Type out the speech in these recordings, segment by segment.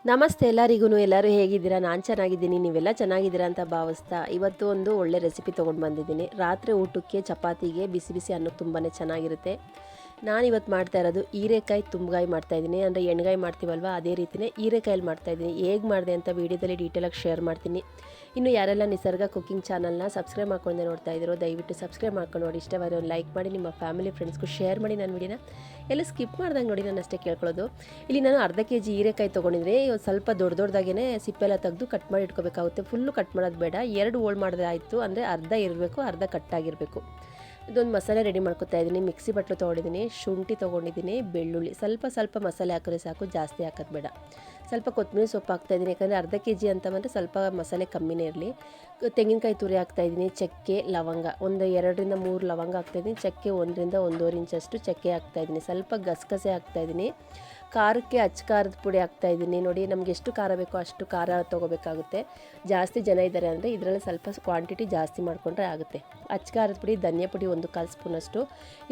ನಮಸ್ತೆ ಎಲ್ಲರಿಗೂ. ಎಲ್ಲರೂ ಹೇಗಿದ್ದೀರಾ? ನಾನು ಚೆನ್ನಾಗಿದ್ದೀನಿ, ನೀವೆಲ್ಲ ಚೆನ್ನಾಗಿದ್ದೀರಾ ಅಂತ ಭಾವಿಸ್ತಾ ಇವತ್ತು ಒಂದು ಒಳ್ಳೆ ರೆಸಿಪಿ ತೊಗೊಂಡು ಬಂದಿದ್ದೀನಿ. ರಾತ್ರಿ ಊಟಕ್ಕೆ ಚಪಾತಿಗೆ ಬಿಸಿ ಬಿಸಿ ಅನ್ನಕ್ಕೆ ತುಂಬಾ ಚೆನ್ನಾಗಿರುತ್ತೆ. ನಾನಿವತ್ತು ಮಾಡ್ತಾ ಇರೋದು ಹೀರೆಕಾಯಿ ತುಂಬ್ಗಾಯಿ ಮಾಡ್ತಾಯಿದ್ದೀನಿ. ಅಂದರೆ ಎಣ್ಗಾಯಿ ಮಾಡ್ತೀವಲ್ವ, ಅದೇ ರೀತಿಯೇ ಹೀರೆಕಾಯಲ್ಲಿ ಮಾಡ್ತಾಯಿದ್ದೀನಿ. ಹೇಗೆ ಮಾಡಿದೆ ಅಂತ ವೀಡಿಯೋದಲ್ಲಿ ಡೀಟೇಲಾಗಿ ಶೇರ್ ಮಾಡ್ತೀನಿ. ಇನ್ನು ಯಾರೆಲ್ಲ ನಿಸರ್ಗ ಕುಕಿಂಗ್ ಚಾನಲ್ನ ಸಬ್ಸ್ಕ್ರೈಬ್ ಮಾಡ್ಕೊಂಡೆ ನೋಡ್ತಾ ಇದ್ದೀರೋ ದಯವಿಟ್ಟು ಸಬ್ಸ್ಕ್ರೈಬ್ ಮಾಡ್ಕೊಂಡು ನೋಡಿ. ಇಷ್ಟವಾದರೆ ಒಂದು ಲೈಕ್ ಮಾಡಿ, ನಿಮ್ಮ ಫ್ಯಾಮಿಲಿ ಫ್ರೆಂಡ್ಸ್ಗೂ ಶೇರ್ ಮಾಡಿ. ನನ್ನ ವಿಡಿಯೋನ ಎಲ್ಲ ಸ್ಕಿಪ್ ಮಾಡ್ದಂಗೆ ನೋಡಿ, ನಾನು ಅಷ್ಟೇ ಕೇಳ್ಕೊಳ್ಳೋದು. ಇಲ್ಲಿ ನಾನು ಅರ್ಧ ಕೆಜಿ ಹೀರೆಕಾಯಿ ತೊಗೊಂಡಿದ್ರೆ ಸ್ವಲ್ಪ ದೊಡ್ಡದಾಗೇ ಸಿಪ್ಪೆಲ್ಲ ತೆಗೆದು ಕಟ್ ಮಾಡಿ ಇಟ್ಕೋಬೇಕಾಗುತ್ತೆ. ಫುಲ್ಲು ಕಟ್ ಮಾಡೋದು ಬೇಡ, 2 ಹೋಳು ಮಾಡಿದ್ರೆ ಆಯಿತು. ಅಂದರೆ ಅರ್ಧ ಇರಬೇಕು, ಅರ್ಧ ಕಟ್ಟಾಗಿರಬೇಕು. ಇದೊಂದು ಮಸಾಲೆ ರೆಡಿ ಮಾಡ್ಕೊತಾ ಇದ್ದೀನಿ. ಮಿಕ್ಸಿ ಬಟ್ಲು ತೊಗೊಂಡಿದ್ದೀನಿ, ಶುಂಠಿ ತೊಗೊಂಡಿದ್ದೀನಿ, ಬೆಳ್ಳುಳ್ಳಿ ಸ್ವಲ್ಪ ಮಸಾಲೆ ಹಾಕಿದ್ರೆ ಸಾಕು, ಜಾಸ್ತಿ ಹಾಕೋದು ಬೇಡ. ಸ್ವಲ್ಪ ಕೊತ್ತಂಬರಿ ಸೊಪ್ಪು ಹಾಕ್ತಾಯಿದ್ದೀನಿ, ಯಾಕಂದರೆ ಅರ್ಧ ಕೆಜಿ ಅಂತ ಬಂದರೆ ಸ್ವಲ್ಪ ಮಸಾಲೆ ಕಮ್ಮಿನೇ ಇರಲಿ. ತೆಂಗಿನಕಾಯಿ ತುರಿ ಹಾಕ್ತಾಯಿದ್ದೀನಿ, ಚಕ್ಕೆ ಲವಂಗ ಒಂದು 2ರಿಂದ 3 ಲವಂಗ ಹಾಕ್ತಾಯಿದ್ದೀನಿ, ಚಕ್ಕೆ 1ರಿಂದ 1.5 ಇಂಚಷ್ಟು ಚಕ್ಕೆ ಹಾಕ್ತಾಯಿದ್ದೀನಿ, ಸ್ವಲ್ಪ ಗಸಗಸೆ ಹಾಕ್ತಾಯಿದ್ದೀನಿ. ಖಾರಕ್ಕೆ ಅಚ್ಚ ಖಾರದ ಪುಡಿ ಹಾಕ್ತಾಯಿದ್ದೀನಿ. ನೋಡಿ, ನಮ್ಗೆ ಎಷ್ಟು ಖಾರ ಬೇಕೋ ಅಷ್ಟು ಖಾರ ತೊಗೋಬೇಕಾಗುತ್ತೆ. ಜಾಸ್ತಿ ಜನ ಇದ್ದಾರೆ ಅಂದರೆ ಇದರಲ್ಲಿ ಸ್ವಲ್ಪ ಕ್ವಾಂಟಿಟಿ ಜಾಸ್ತಿ ಮಾಡಿಕೊಂಡ್ರೆ ಆಗುತ್ತೆ. ಅಚ್ಚ ಖಾರದ ಪುಡಿ, ಧನಿಯಾ ಪುಡಿ 1/4 ಸ್ಪೂನಷ್ಟು.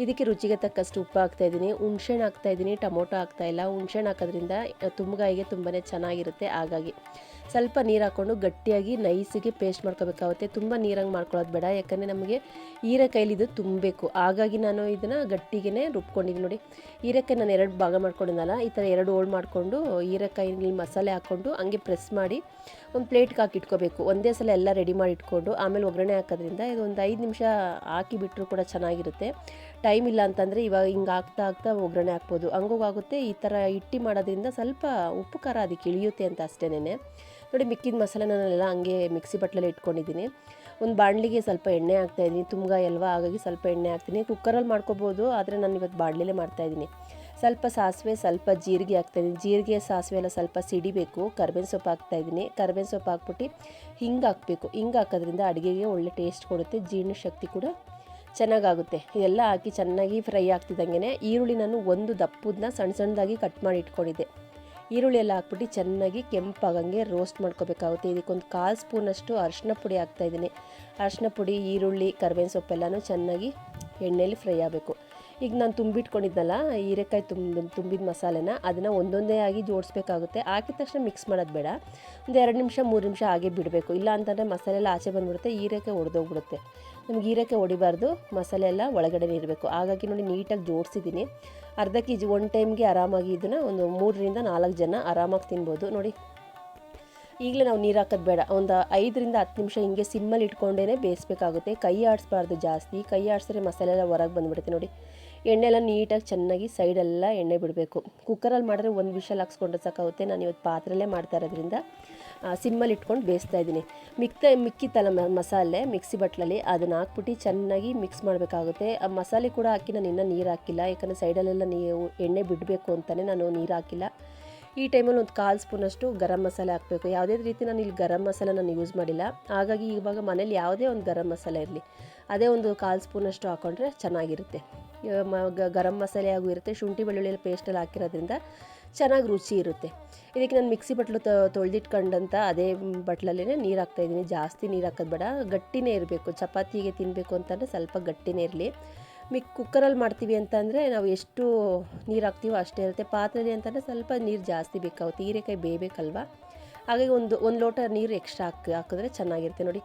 ಇದಕ್ಕೆ ರುಚಿಗೆ ತಕ್ಕಷ್ಟು ಉಪ್ಪು ಹಾಕ್ತಾಯಿದ್ದೀನಿ. ಹುಣ್ಸೆಹಣ್ಣು ಹಾಕ್ತಾಯಿದ್ದೀನಿ, ಟೊಮೊಟೊ ಹಾಕ್ತಾಯಿಲ್ಲ. ಹುಣ್ಸೆಹಣ್ಣು ಹಾಕೋದ್ರಿಂದ ತುಂಬ್ಗಾಯಿಗೆ ತುಂಬಾ ಚೆನ್ನಾಗಿರುತ್ತೆ. ಹಾಗಾಗಿ ಸ್ವಲ್ಪ ನೀರು ಹಾಕ್ಕೊಂಡು ಗಟ್ಟಿಯಾಗಿ ನೈಸಿಗೆ ಪೇಸ್ಟ್ ಮಾಡ್ಕೋಬೇಕಾಗುತ್ತೆ. ತುಂಬ ನೀರಂಗೆ ಮಾಡ್ಕೊಳ್ಳೋದು ಬೇಡ, ಯಾಕಂದರೆ ನಮಗೆ ಹೀರೆಕಾಯಲ್ಲಿ ಇದು ತುಂಬಬೇಕು. ಹಾಗಾಗಿ ನಾನು ಇದನ್ನು ಗಟ್ಟಿಗೆ ರುಬ್ಕೊಂಡಿದ್ದೀನಿ. ನೋಡಿ, ಹೀರೆಕಾಯಿ ನಾನು 2 ಭಾಗ ಮಾಡ್ಕೊಂಡಿದ್ದಲ್ಲ, ಈ ಥರ 2 ಹೋಳು ಮಾಡಿಕೊಂಡು ಹೀರೆಕಾಯಿಲಿ ಮಸಾಲೆ ಹಾಕ್ಕೊಂಡು ಹಂಗೆ ಪ್ರೆಸ್ ಮಾಡಿ ಒಂದು ಪ್ಲೇಟ್ಗೆ ಹಾಕಿ ಇಟ್ಕೋಬೇಕು. ಒಂದೇ ಸಲ ಎಲ್ಲ ರೆಡಿ ಮಾಡಿ ಇಟ್ಕೊಂಡು ಆಮೇಲೆ ಒಗ್ಗರಣೆ ಹಾಕೋದ್ರಿಂದ ಇದು ಒಂದು 5 ನಿಮಿಷ ಹಾಕಿ ಬಿಟ್ಟರು ಕೂಡ ಚೆನ್ನಾಗಿರುತ್ತೆ. ಟೈಮ್ ಇಲ್ಲ ಅಂತಂದರೆ ಇವಾಗ ಹಿಂಗೆ ಆಗ್ತಾ ಒಗ್ಗರಣೆ ಹಾಕ್ಬೋದು. ಹಂಗೋಗುತ್ತೆ. ಈ ಥರ ಇಟ್ಟು ಮಾಡೋದ್ರಿಂದ ಸ್ವಲ್ಪ ಉಪ್ಪು ಖಾರ ಅದಕ್ಕೆ ಇಳಿಯುತ್ತೆ ಅಂತ ಅಷ್ಟೇನೆ. ನೋಡಿ, ಮಿಕ್ಕಿದ ಮಸಾಲೆ ನಾನೆಲ್ಲ ಹಂಗೆ ಮಿಕ್ಸಿ ಬಟ್ಲಲ್ಲಿ ಇಟ್ಕೊಂಡಿದ್ದೀನಿ. ಒಂದು ಬಾಣಲಿಗೆ ಸ್ವಲ್ಪ ಎಣ್ಣೆ ಹಾಕ್ತಾಯಿದ್ದೀನಿ. ತುಂಬ್ಗಾಯಿ ಅಲ್ವಾ, ಹಾಗಾಗಿ ಸ್ವಲ್ಪ ಎಣ್ಣೆ ಹಾಕ್ತೀನಿ. ಕುಕ್ಕರಲ್ಲಿ ಮಾಡ್ಕೋಬೋದು, ಆದರೆ ನಾನು ಇವತ್ತು ಬಾಣಲಿಲೇ ಮಾಡ್ತಾಯಿದ್ದೀನಿ. ಸ್ವಲ್ಪ ಸಾಸಿವೆ, ಸ್ವಲ್ಪ ಜೀರಿಗೆ ಹಾಕ್ತಾಯಿದ್ದೀನಿ. ಜೀರಿಗೆ ಸಾಸಿವೆ ಎಲ್ಲ ಸ್ವಲ್ಪ ಸಿಡಿಬೇಕು. ಕರ್ಬೇವಿನ ಸೊಪ್ಪು ಹಾಕ್ತಾಯಿದ್ದೀನಿ. ಕರ್ಬೇವಿನ ಸೊಪ್ಪು ಹಾಕ್ಬಿಟ್ಟು ಹಿಂಗೆ ಹಾಕಬೇಕು. ಹಿಂಗೆ ಹಾಕೋದ್ರಿಂದ ಅಡುಗೆಗೆ ಒಳ್ಳೆ ಟೇಸ್ಟ್ ಕೊಡುತ್ತೆ, ಜೀರ್ಣಶಕ್ತಿ ಕೂಡ ಚೆನ್ನಾಗಾಗುತ್ತೆ. ಇದೆಲ್ಲ ಹಾಕಿ ಚೆನ್ನಾಗಿ ಫ್ರೈ ಆಗ್ತಿದ್ದಂಗೆ ಈರುಳ್ಳಿ ನಾನು ಒಂದು ದಪ್ಪದನ್ನ ಸಣ್ಣದಾಗಿ ಕಟ್ ಮಾಡಿ ಇಟ್ಕೊಂಡಿದ್ದೆ. ಈರುಳ್ಳಿ ಎಲ್ಲ ಹಾಕ್ಬಿಟ್ಟು ಚೆನ್ನಾಗಿ ಕೆಂಪಾಗಂಗೆ ರೋಸ್ಟ್ ಮಾಡ್ಕೋಬೇಕಾಗುತ್ತೆ. ಇದಕ್ಕೊಂದು 1/4 ಸ್ಪೂನಷ್ಟು ಅರಿಶಿನ ಪುಡಿ ಹಾಕ್ತಾಯಿದ್ದೀನಿ. ಅರಿಶಿನ ಪುಡಿ, ಈರುಳ್ಳಿ, ಕರ್ಬೇವಿನ ಸೊಪ್ಪೆಲ್ಲನೂ ಚೆನ್ನಾಗಿ ಎಣ್ಣೆಯಲ್ಲಿ ಫ್ರೈ ಆಗಬೇಕು. ಈಗ ನಾನು ತುಂಬಿಟ್ಕೊಂಡಿದ್ದಲ್ಲ ಹೀರೆಕಾಯಿ ತುಂಬಿದ ಮಸಾಲೆನ, ಅದನ್ನು ಒಂದೊಂದೇ ಆಗಿ ಜೋಡಿಸ್ಬೇಕಾಗುತ್ತೆ. ಹಾಕಿದ ತಕ್ಷಣ ಮಿಕ್ಸ್ ಮಾಡೋದು ಬೇಡ, ಒಂದು 2 ನಿಮಿಷ 3 ನಿಮಿಷ ಹಾಗೆ ಬಿಡಬೇಕು. ಇಲ್ಲ ಅಂತಂದರೆ ಮಸಾಲೆ ಎಲ್ಲ ಆಚೆ ಬಂದುಬಿಡುತ್ತೆ, ಹೀರೆಕಾಯಿ ಒಡೆದೋಗ್ಬಿಡುತ್ತೆ. ನಮ್ಗೆ ಹೀರೆಕಾಯಿ ಹೊಡಿಬಾರ್ದು, ಮಸಾಲೆ ಎಲ್ಲ ಒಳಗಡೆ ಇರಬೇಕು. ಹಾಗಾಗಿ ನೋಡಿ, ನೀಟಾಗಿ ಜೋಡಿಸಿದ್ದೀನಿ. ಅರ್ಧ ಕೆಜಿ ಒಂದು ಟೈಮ್ಗೆ ಆರಾಮಾಗಿ ಇದನ್ನು ಒಂದು 3ರಿಂದ 4 ಜನ ಆರಾಮಾಗಿ ತಿನ್ಬೋದು. ನೋಡಿ, ಈಗಲೇ ನಾವು ನೀರು ಹಾಕೋದು ಬೇಡ, ಒಂದು 5ರಿಂದ 10 ನಿಮಿಷ ಹಿಂಗೆ ಸಿಮ್ಮಲ್ಲಿ ಇಟ್ಕೊಂಡೇ ಬೇಯಿಸ್ಬೇಕಾಗುತ್ತೆ. ಕೈ ಆಡಿಸ್ಬಾರ್ದು ಜಾಸ್ತಿ, ಕೈ ಆಡಿಸಿದ್ರೆ ಮಸಾಲೆ ಎಲ್ಲ ಹೊರಗೆ ಬಂದುಬಿಡುತ್ತೆ. ನೋಡಿ, ಎಣ್ಣೆಲ್ಲ ನೀಟಾಗಿ ಚೆನ್ನಾಗಿ ಸೈಡೆಲ್ಲ ಎಣ್ಣೆ ಬಿಡಬೇಕು. ಕುಕ್ಕರಲ್ಲಿ ಮಾಡಿದ್ರೆ 1 ವಿಷಲ್ ಹಾಕ್ಸ್ಕೊಂಡ್ರೆ ಸಾಕಾಗುತ್ತೆ. ನಾನು ಇವತ್ತು ಪಾತ್ರೆಯಲ್ಲೇ ಮಾಡ್ತಾ ಇರೋದ್ರಿಂದ ಸಿಮ್ಮಲ್ಲಿ ಇಟ್ಕೊಂಡು ಬೇಯಿಸ್ತಾ ಇದ್ದೀನಿ. ಮಿಕ್ಕಿತ್ತಲ್ಲ ಮಸಾಲೆ ಮಿಕ್ಸಿ ಬಟ್ಲಲ್ಲಿ, ಅದನ್ನು ಹಾಕ್ಬಿಟ್ಟು ಚೆನ್ನಾಗಿ ಮಿಕ್ಸ್ ಮಾಡಬೇಕಾಗುತ್ತೆ. ಆ ಮಸಾಲೆ ಕೂಡ ಹಾಕಿ ನಾನು ಇನ್ನೂ ನೀರು ಹಾಕಿಲ್ಲ, ಯಾಕಂದರೆ ಸೈಡಲ್ಲೆಲ್ಲ ಎಣ್ಣೆ ಬಿಡಬೇಕು ಅಂತಲೇ ನಾನು ನೀರು ಹಾಕಿಲ್ಲ. ಈ ಟೈಮಲ್ಲಿ ಒಂದು 1/4 ಸ್ಪೂನಷ್ಟು ಗರಂ ಮಸಾಲೆ ಹಾಕಬೇಕು. ಯಾವುದೇ ರೀತಿ ನಾನು ಇಲ್ಲಿ ಗರಂ ಮಸಾಲೆ ನಾನು ಯೂಸ್ ಮಾಡಿಲ್ಲ. ಹಾಗಾಗಿ ಇವಾಗ ಮನೇಲಿ ಯಾವುದೇ ಒಂದು ಗರಂ ಮಸಾಲೆ ಇರಲಿ, ಅದೇ ಒಂದು 1/4 ಸ್ಪೂನಷ್ಟು ಹಾಕ್ಕೊಂಡ್ರೆ ಚೆನ್ನಾಗಿರುತ್ತೆ. ಗರಂ ಮಸಾಲೆ ಹಾಗೂ ಇರುತ್ತೆ, ಶುಂಠಿ ಬೆಳ್ಳುಳ್ಳಿ ಪೇಸ್ಟಲ್ಲಿ ಹಾಕಿರೋದ್ರಿಂದ ಚೆನ್ನಾಗಿ ರುಚಿ ಇರುತ್ತೆ. ಇದಕ್ಕೆ ನಾನು ಮಿಕ್ಸಿ ಬಟ್ಲು ತೊಳೆದಿಟ್ಕೊಂಡಂಥ ಅದೇ ಬಟ್ಲಲ್ಲೇ ನೀರು ಹಾಕ್ತಾಯಿದ್ದೀನಿ. ಜಾಸ್ತಿ ನೀರು ಹಾಕೋದು ಬೇಡ, ಗಟ್ಟಿನೇ ಇರಬೇಕು. ಚಪಾತಿಗೆ ತಿನ್ನಬೇಕು ಅಂತಂದರೆ ಸ್ವಲ್ಪ ಗಟ್ಟಿನೇ ಇರಲಿ. ಕುಕ್ಕರಲ್ಲಿ ಮಾಡ್ತೀವಿ ಅಂತಂದರೆ ನಾವು ಎಷ್ಟು ನೀರು ಹಾಕ್ತೀವೋ ಅಷ್ಟೇ ಇರುತ್ತೆ. ಪಾತ್ರೆಯಲ್ಲಿ ಅಂತಂದರೆ ಸ್ವಲ್ಪ ನೀರು ಜಾಸ್ತಿ ಬೇಕಾಗುತ್ತೆ, ಹೀರೆಕಾಯಿ ಬೇಯಬೇಕಲ್ವ. ಹಾಗಾಗಿ ಒಂದು ಲೋಟ ನೀರು ಎಕ್ಸ್ಟ್ರಾ ಹಾಕಿದ್ರೆ ಚೆನ್ನಾಗಿರುತ್ತೆ. ನೋಡಿ,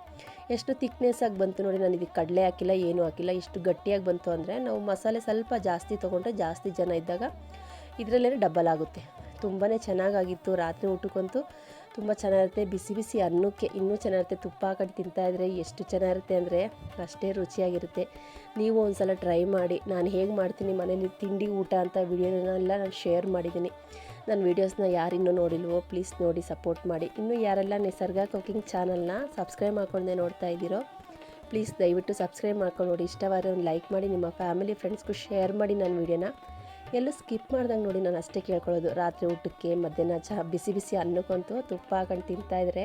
ಎಷ್ಟು ಥಿಕ್ನೆಸ್ಸಾಗಿ ಬಂತು ನೋಡಿ. ನಾನು ಇದಕ್ಕೆ ಕಡಲೆ ಹಾಕಿಲ್ಲ, ಏನೂ ಹಾಕಿಲ್ಲ. ಇಷ್ಟು ಗಟ್ಟಿಯಾಗಿ ಬಂತು ಅಂದರೆ ನಾವು ಮಸಾಲೆ ಸ್ವಲ್ಪ ಜಾಸ್ತಿ ತೊಗೊಂಡ್ರೆ ಜಾಸ್ತಿ ಜನ ಇದ್ದಾಗ ಇದರಲ್ಲೇ ಡಬಲ್ ಆಗುತ್ತೆ. ತುಂಬಾ ಚೆನ್ನಾಗಾಗಿತ್ತು. ರಾತ್ರಿ ಊಟಕ್ಕಂತೂ ತುಂಬ ಚೆನ್ನಾಗಿರುತ್ತೆ. ಬಿಸಿ ಬಿಸಿ ಅನ್ನಕ್ಕೆ ಇನ್ನೂ ಚೆನ್ನಾಗಿರುತ್ತೆ. ತುಪ್ಪ ಹಾಕೊಂಡು ತಿಂತಾಯಿದ್ರೆ ಎಷ್ಟು ಚೆನ್ನಾಗಿರುತ್ತೆ ಅಂದರೆ ಅಷ್ಟೇ ರುಚಿಯಾಗಿರುತ್ತೆ. ನೀವು ಒಂದು ಸಲ ಟ್ರೈ ಮಾಡಿ. ನಾನು ಹೇಗೆ ಮಾಡ್ತೀನಿ ಮನೇಲಿ ತಿಂಡಿ ಊಟ ಅಂತ ವಿಡಿಯೋನೆಲ್ಲ ನಾನು ಶೇರ್ ಮಾಡಿದ್ದೀನಿ. ನನ್ನ ವೀಡಿಯೋಸ್ನ ಯಾರಿನ್ನೂ ನೋಡಿಲ್ವೋ ಪ್ಲೀಸ್ ನೋಡಿ ಸಪೋರ್ಟ್ ಮಾಡಿ. ಇನ್ನೂ ಯಾರೆಲ್ಲ ನಿಸರ್ಗ ಕುಕಿಂಗ್ ಚಾನಲ್ನ ಸಬ್ಸ್ಕ್ರೈಬ್ ಮಾಡ್ಕೊಂಡೆ ನೋಡ್ತಾ ಇದ್ದೀರೋ ಪ್ಲೀಸ್ ದಯವಿಟ್ಟು ಸಬ್ಸ್ಕ್ರೈಬ್ ಮಾಡ್ಕೊಂಡು ನೋಡಿ. ಇಷ್ಟವಾದರೆ ಒಂದು ಲೈಕ್ ಮಾಡಿ, ನಿಮ್ಮ ಫ್ಯಾಮಿಲಿ ಫ್ರೆಂಡ್ಸ್ಗೂ ಶೇರ್ ಮಾಡಿ ನನ್ನ ವೀಡಿಯೋನ. ಎಲ್ಲೂ ಸ್ಕಿಪ್ ಮಾಡ್ದಂಗೆ ನೋಡಿ, ನಾನು ಅಷ್ಟೇ ಕೇಳ್ಕೊಳ್ಳೋದು. ರಾತ್ರಿ ಊಟಕ್ಕೆ ಮಧ್ಯಾಹ್ನ ಬಿಸಿ ಬಿಸಿ ಅನ್ನಕ್ಕಂತೂ ತುಪ್ಪ ಹಾಕೊಂಡು ತಿಂತಾಯಿದ್ರೆ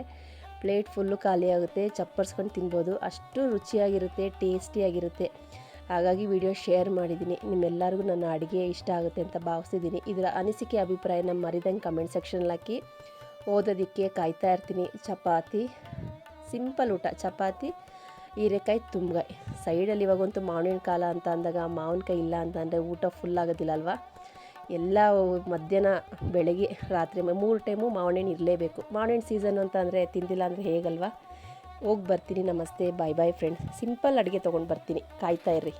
ಪ್ಲೇಟ್ ಫುಲ್ಲು ಖಾಲಿ ಆಗುತ್ತೆ. ಚಪ್ಪರ್ಸ್ಕೊಂಡು ತಿನ್ಬೋದು, ಅಷ್ಟು ರುಚಿಯಾಗಿರುತ್ತೆ, ಟೇಸ್ಟಿಯಾಗಿರುತ್ತೆ. ಹಾಗಾಗಿ ವಿಡಿಯೋ ಶೇರ್ ಮಾಡಿದ್ದೀನಿ. ನಿಮ್ಮೆಲ್ಲರಿಗೂ ನನ್ನ ಅಡುಗೆ ಇಷ್ಟ ಆಗುತ್ತೆ ಅಂತ ಭಾವಿಸಿದ್ದೀನಿ. ಇದರ ಅನಿಸಿಕೆ ಅಭಿಪ್ರಾಯನ ಮರಿದಂಗೆ ಕಮೆಂಟ್ ಸೆಕ್ಷನಲ್ಲಿ ಹಾಕಿ. ಓದೋದಕ್ಕೆ ಕಾಯ್ತಾ ಇರ್ತೀನಿ. ಚಪಾತಿ, ಸಿಂಪಲ್ ಊಟ, ಚಪಾತಿ ಹೀರೆಕಾಯಿ ತುಂಬ್ಗಾಯಿ ಸೈಡಲ್ಲಿ. ಇವಾಗಂತೂ ಮಾವಿನ ಕಾಲ ಅಂತ ಅಂದಾಗ ಮಾವಿನಕಾಯಿ ಇಲ್ಲ ಅಂತ ಅಂದರೆ ಊಟ ಫುಲ್ ಆಗೋದಿಲ್ಲ ಅಲ್ವಾ. ಎಲ್ಲ ಮಧ್ಯಾಹ್ನ ಬೆಳಗ್ಗೆ ರಾತ್ರಿ 3 ಟೈಮು ಮಾವಿನ ಹಣ್ಣು ಇರಲೇಬೇಕು. ಮಾವಿನ ಹಣ್ಣು ಸೀಸನ್ ಅಂತ ಅಂದರೆ ತಿಂದಿಲ್ಲ ಅಂದರೆ ಹೇಗಲ್ವಾ. ಹೋಗಿ ಬರ್ತೀನಿ. ನಮಸ್ತೆ, ಬಾಯ್ ಬಾಯ್ ಫ್ರೆಂಡ್ಸ್. ಸಿಂಪಲ್ ಅಡುಗೆ ತೊಗೊಂಡು ಬರ್ತೀನಿ, ಕಾಯ್ತಾ ಇರ್ರಿ.